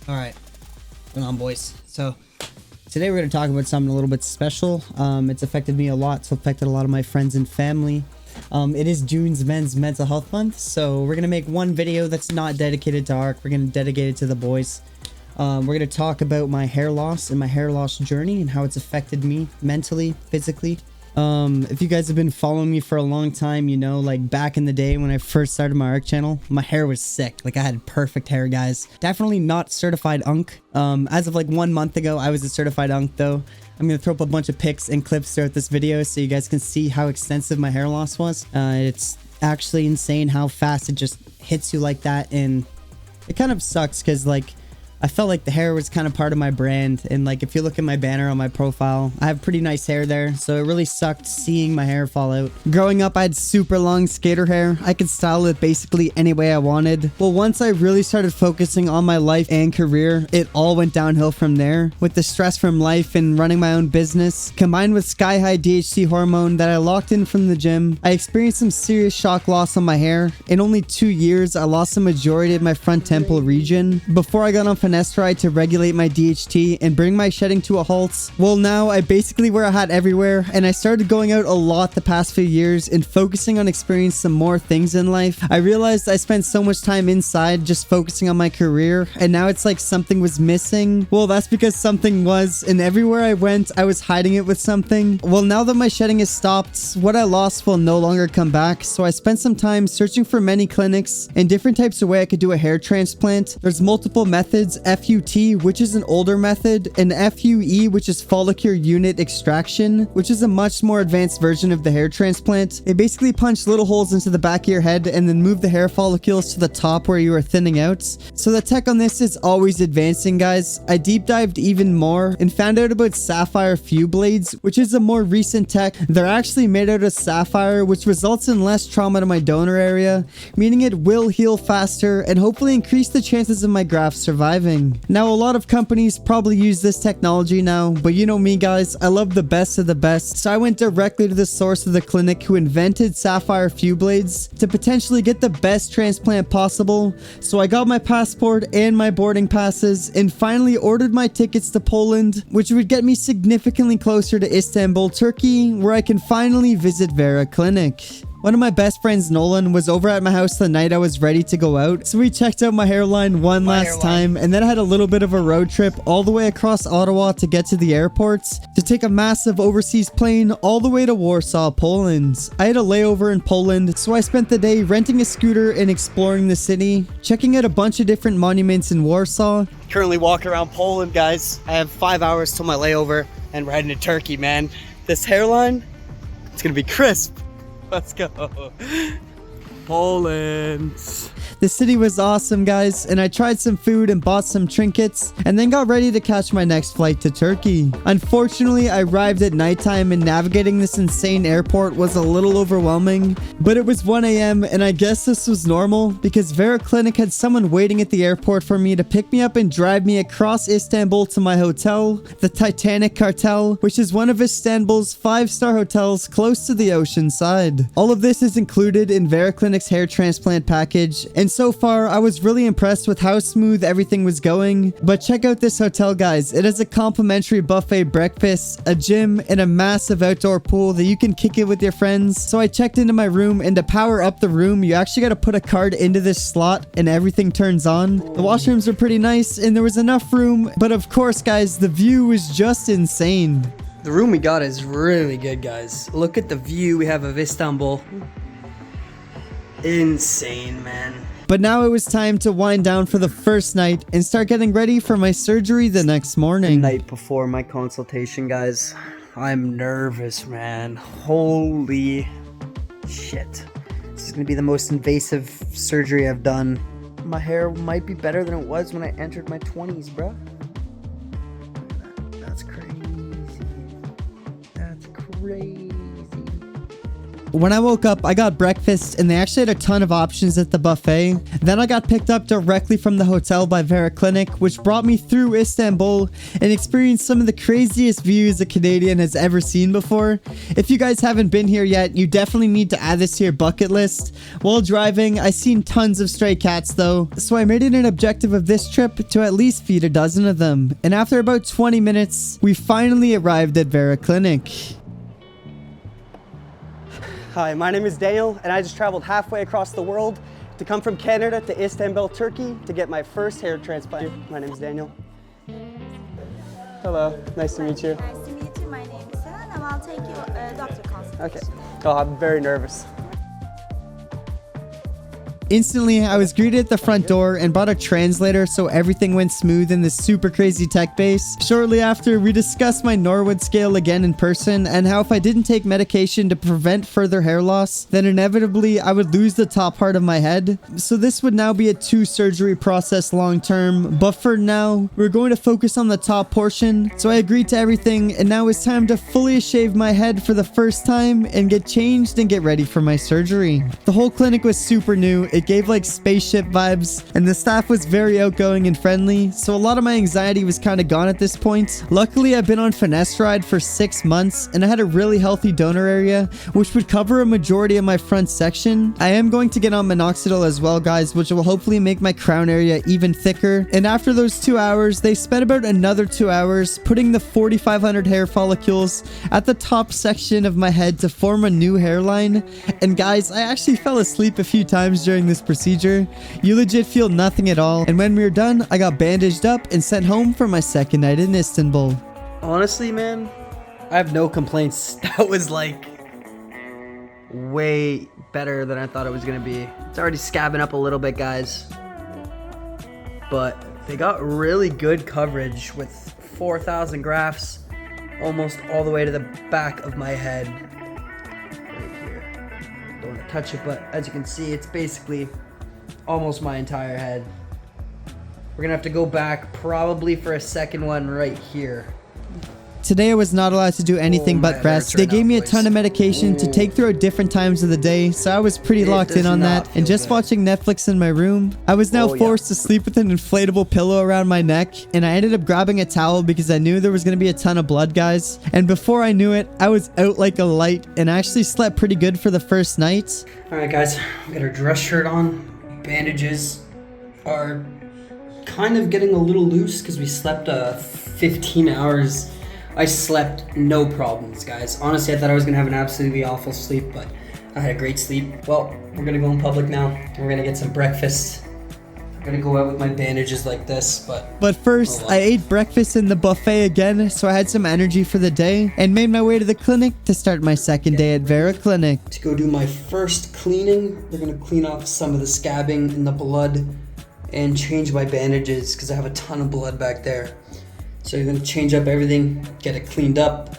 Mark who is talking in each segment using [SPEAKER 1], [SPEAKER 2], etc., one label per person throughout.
[SPEAKER 1] All right, what's going on, boys? So today we're going to talk about something a little bit special. It's affected me a lot. It's affected a lot of my friends and family. It is June's Men's Mental Health Month, so we're going to make one video that's not dedicated to ARC. We're going to dedicate it to the boys. We're going to talk about my hair loss and my hair loss journey and how it's affected me mentally, physically. If you guys have been following me for a long time, you know, like back in the day when I first started my ARC channel, my hair was sick. Like I had perfect hair, guys. Definitely not certified unk. As of like 1 month ago, I was a certified unk though. I'm going to throw up a bunch of pics and clips throughout this video so you guys can see how extensive my hair loss was. It's actually insane how fast it just hits you like that, and it kind of sucks because like I felt like the hair was kind of part of my brand, and like if you look at my banner on my profile, I have pretty nice hair there, so it really sucked seeing my hair fall out. Growing up, I had super long skater hair. I could style it basically any way I wanted. Well, once I really started focusing on my life and career, it all went downhill from there. With the stress from life and running my own business, combined with sky-high DHT hormone that I locked in from the gym, I experienced some serious shock loss on my hair. In only 2 years, I lost the majority of my front temple region. Before I got on finasteride to regulate my DHT and bring my shedding to a halt, well, now I basically wear a hat everywhere, and I started going out a lot the past few years and focusing on experiencing some more things in life. I realized I spent so much time inside just focusing on my career, and now it's like something was missing. Well, that's because something was, and everywhere I went, I was hiding it with something. Well, now that my shedding has stopped, what I lost will no longer come back, so I spent some time searching for many clinics and different types of way I could do a hair transplant. There's multiple methods: FUT, which is an older method, and FUE, which is follicular unit extraction, which is a much more advanced version of the hair transplant. It basically punched little holes into the back of your head and then moved the hair follicles to the top where you are thinning out. So the tech on this is always advancing, guys. I deep dived even more and found out about sapphire FUE blades, which is a more recent tech. They're actually made out of sapphire, which results in less trauma to my donor area, meaning it will heal faster and hopefully increase the chances of my graft surviving. Now, a lot of companies probably use this technology now, but you know me, guys, I love the best of the best, so I went directly to the source of the clinic who invented sapphire FUE blades to potentially get the best transplant possible. So I got my passport and my boarding passes and finally ordered my tickets to Poland, which would get me significantly closer to Istanbul, Turkey, where I can finally visit Vera Clinic. One of my best friends, Nolan, was over at my house the night I was ready to go out, so we checked out my hairline one last time, and then I had a little bit of a road trip all the way across Ottawa to get to the airport to take a massive overseas plane all the way to Warsaw, Poland. I had a layover in Poland, so I spent the day renting a scooter and exploring the city, checking out a bunch of different monuments in Warsaw. Currently walking around Poland, guys. I have 5 hours till my layover, and we're heading to Turkey, man. This hairline, it's gonna be crisp. Let's go. Poland. The city was awesome, guys, and I tried some food and bought some trinkets and then got ready to catch my next flight to Turkey. Unfortunately, I arrived at nighttime and navigating this insane airport was a little overwhelming, but it was 1 a.m. and I guess this was normal because Vera Clinic had someone waiting at the airport for me to pick me up and drive me across Istanbul to my hotel, the Titanic Cartel, which is one of Istanbul's 5-star hotels close to the ocean side. All of this is included in Vera Clinic's hair transplant package, and so far I was really impressed with how smooth everything was going. But check out this hotel, guys. It has a complimentary buffet breakfast, a gym, and a massive outdoor pool that you can kick it with your friends. So I checked into my room, and to power up the room you actually got to put a card into this slot and everything turns on. The washrooms are pretty nice and there was enough room, but of course, guys, the view was just insane. The room we got is really good, guys. Look at the view we have of Istanbul. Insane, man. But now it was time to wind down for the first night and start getting ready for my surgery the next morning. The night before my consultation, guys. I'm nervous, man. Holy shit. This is gonna be the most invasive surgery I've done. My hair might be better than it was when I entered my 20s, bro. That's crazy. That's crazy. When I woke up, I got breakfast and they actually had a ton of options at the buffet. Then I got picked up directly from the hotel by Vera Clinic, which brought me through Istanbul and experienced some of the craziest views a Canadian has ever seen before. If you guys haven't been here yet, you definitely need to add this to your bucket list. While driving, I seen tons of stray cats though, so I made it an objective of this trip to at least feed a dozen of them. And after about 20 minutes, we finally arrived at Vera Clinic.
[SPEAKER 2] Hi, my name is Daniel, and I just traveled halfway across the world to come from Canada to Istanbul, Turkey to get my first hair transplant. My name is Daniel. Hello, nice to meet you.
[SPEAKER 3] Nice to meet you. My name is Vera, and I'll take you doctor consultation.
[SPEAKER 2] Okay. Oh, I'm very nervous.
[SPEAKER 1] Instantly, I was greeted at the front door and brought a translator so everything went smooth in this super crazy tech base. Shortly after, we discussed my Norwood scale again in person and how if I didn't take medication to prevent further hair loss, then inevitably I would lose the top part of my head. So this would now be a 2-surgery process long term, but for now, we're going to focus on the top portion. So I agreed to everything and now it's time to fully shave my head for the first time and get changed and get ready for my surgery. The whole clinic was super new. It gave like spaceship vibes and the staff was very outgoing and friendly, so a lot of my anxiety was kind of gone at this point. Luckily, I've been on finasteride for 6 months and I had a really healthy donor area which would cover a majority of my front section. I am going to get on minoxidil as well, guys, which will hopefully make my crown area even thicker. And after those 2 hours, they spent about another 2 hours putting the 4,500 hair follicles at the top section of my head to form a new hairline. And guys, I actually fell asleep a few times during this procedure. You legit feel nothing at all. And when we were done, I got bandaged up and sent home for my second night in Istanbul.
[SPEAKER 2] Honestly, man, I have no complaints. That was like way better than I thought it was gonna be. It's already scabbing up a little bit, guys, but they got really good coverage with 4,000 grafts almost all the way to the back of my head. Don't want to touch it, but as you can see, it's basically almost my entire head. We're gonna have to go back probably for a second one right here.
[SPEAKER 1] Today I was not allowed to do anything but rest. They gave me a ton of medication to take throughout different times of the day, so I was pretty locked in on that. And just watching Netflix in my room, I was now forced to sleep with an inflatable pillow around my neck, and I ended up grabbing a towel because I knew there was going to be a ton of blood, guys. And before I knew it, I was out like a light and I actually slept pretty good for the first night.
[SPEAKER 2] Alright guys, we got our dress shirt on. Bandages are kind of getting a little loose because we slept 15 hours. I slept no problems, guys. Honestly, I thought I was gonna have an absolutely awful sleep, but I had a great sleep. Well, we're gonna go in public now and we're gonna get some breakfast. I'm gonna go out with my bandages like this, but
[SPEAKER 1] first, I ate breakfast in the buffet again, so I had some energy for the day and made my way to the clinic to start my second day at Vera Clinic.
[SPEAKER 2] To go do my first cleaning, we're gonna clean off some of the scabbing and the blood and change my bandages because I have a ton of blood back there. So you're gonna change up everything, get it cleaned up.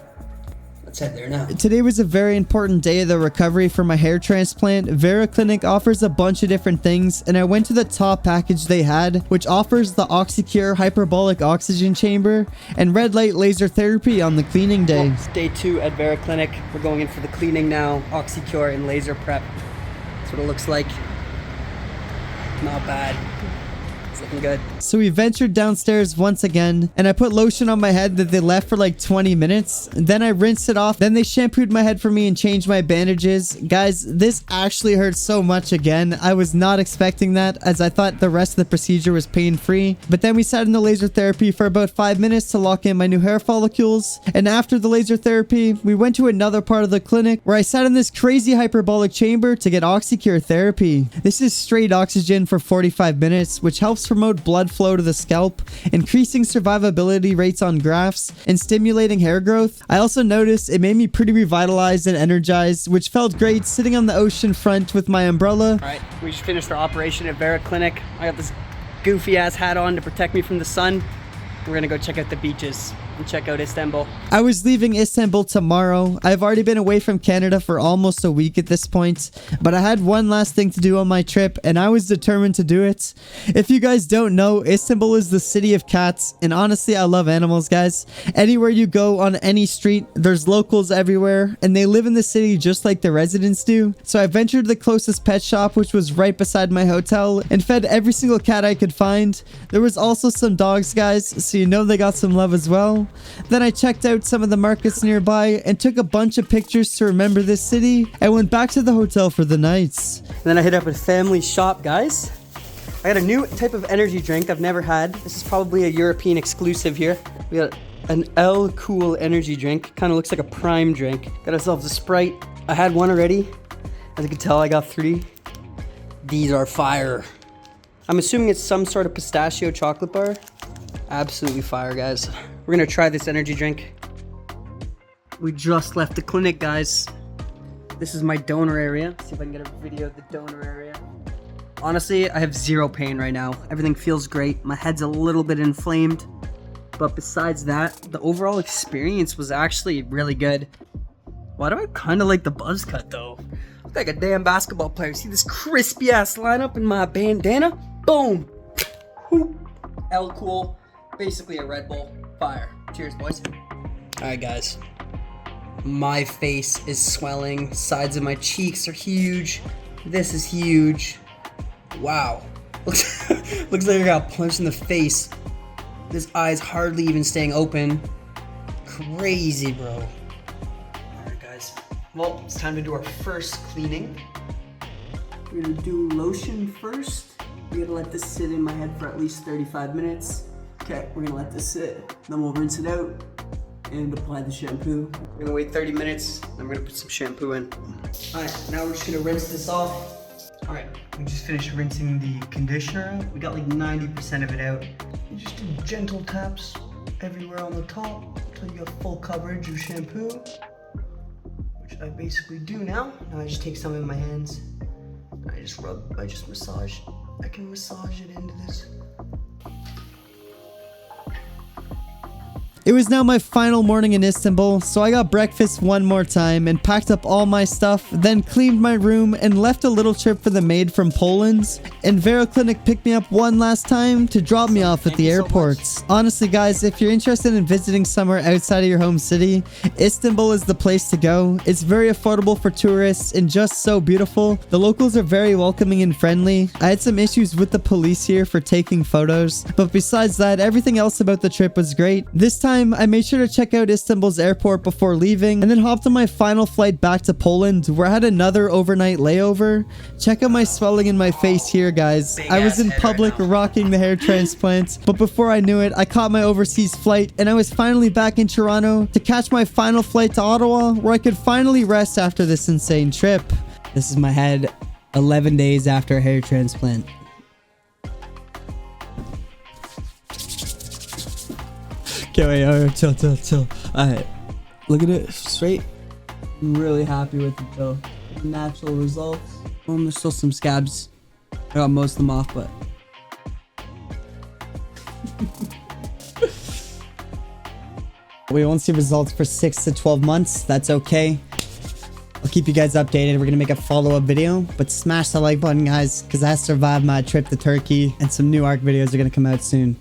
[SPEAKER 2] Let's head there now.
[SPEAKER 1] Today was a very important day of the recovery for my hair transplant. Vera Clinic offers a bunch of different things, and I went to the top package they had, which offers the OxyCure hyperbolic oxygen chamber and red light laser therapy on the cleaning day.
[SPEAKER 2] Well, it's day 2 at Vera Clinic. We're going in for the cleaning now, OxyCure and laser prep. That's what it looks like. Not bad. It's looking good.
[SPEAKER 1] So we ventured downstairs once again, and I put lotion on my head that they left for like 20 minutes. Then I rinsed it off. Then they shampooed my head for me and changed my bandages. Guys, this actually hurt so much again. I was not expecting that, as I thought the rest of the procedure was pain-free. But then we sat in the laser therapy for about 5 minutes to lock in my new hair follicles. And after the laser therapy, we went to another part of the clinic where I sat in this crazy hyperbolic chamber to get OxyCure therapy. This is straight oxygen for 45 minutes, which helps promote blood flow to the scalp, increasing survivability rates on grafts, and stimulating hair growth. I also noticed it made me pretty revitalized and energized, which felt great sitting on the ocean front with my umbrella.
[SPEAKER 2] Alright, we just finished our operation at Vera Clinic. I got this goofy ass hat on to protect me from the sun. We're gonna go check out the beaches. and check out Istanbul.
[SPEAKER 1] I was leaving Istanbul tomorrow. I've already been away from Canada for almost a week at this point, but I had one last thing to do on my trip, and I was determined to do it. If you guys don't know, Istanbul is the city of cats, and honestly, I love animals, guys. Anywhere you go on any street, there's locals everywhere, and they live in the city just like the residents do. So I ventured to the closest pet shop, which was right beside my hotel, and fed every single cat I could find. There was also some dogs, guys, so you know they got some love as well. Then I checked out some of the markets nearby and took a bunch of pictures to remember this city and went back to the hotel for the nights.
[SPEAKER 2] Then I hit up a family shop, guys. I got a new type of energy drink I've never had. This is probably a European exclusive here. We got an L Cool energy drink. Kind of looks like a Prime drink. Got ourselves a Sprite. I had one already. As you can tell, I got 3. These are fire. I'm assuming it's some sort of pistachio chocolate bar. Absolutely fire, guys. We're gonna try this energy drink. We just left the clinic, guys. This is my donor area. See if I can get a video of the donor area. Honestly, I have 0 pain right now. Everything feels great. My head's a little bit inflamed. But besides that, the overall experience was actually really good. Why do I kind of like the buzz cut though? I look like a damn basketball player. See this crispy ass lineup in my bandana? Boom! L Cool. Basically a Red Bull. Fire. Cheers, boys. Alright, guys. My face is swelling. Sides of my cheeks are huge. This is huge. Wow. Looks like I got punched in the face. This eye's hardly even staying open. Crazy, bro. Alright, guys. Well, it's time to do our first cleaning. We're gonna do lotion first. We gotta let this sit in my head for at least 35 minutes. Okay, we're gonna let this sit. Then we'll rinse it out and apply the shampoo. We're gonna wait 30 minutes, then we're gonna put some shampoo in. Alright, now we're just gonna rinse this off. Alright, we just finished rinsing the conditioner. We got like 90% of it out. You just do gentle taps everywhere on the top until you have full coverage of shampoo, which I basically do now. Now I just take some in my hands. I just rub, I just massage. I can massage it into this.
[SPEAKER 1] It was now my final morning in Istanbul, so I got breakfast one more time and packed up all my stuff, then cleaned my room and left a little trip for the maid from Poland. And Vera Clinic picked me up one last time to drop me off at the airport. Honestly, guys, if you're interested in visiting somewhere outside of your home city, Istanbul is the place to go. It's very affordable for tourists and just so beautiful. The locals are very welcoming and friendly. I had some issues with the police here for taking photos, but besides that, everything else about the trip was great. This time, I made sure to check out Istanbul's airport before leaving and then hopped on my final flight back to Poland where I had another overnight layover. Check out my swelling in my face here, guys. I was in public rocking the hair transplant, but before I knew it, I caught my overseas flight and I was finally back in Toronto to catch my final flight to Ottawa where I could finally rest after this insane trip.
[SPEAKER 2] This is my head 11 days after a hair transplant.
[SPEAKER 1] Okay, wait, chill. Alright, look at it straight.
[SPEAKER 2] I'm really happy with it though. Natural results. There's still some scabs. I got most of them off, but
[SPEAKER 1] we won't see results for 6 to 12 months. That's okay. I'll keep you guys updated. We're gonna make a follow-up video, but smash the like button, guys, because I survived my trip to Turkey and some new ARC videos are gonna come out soon.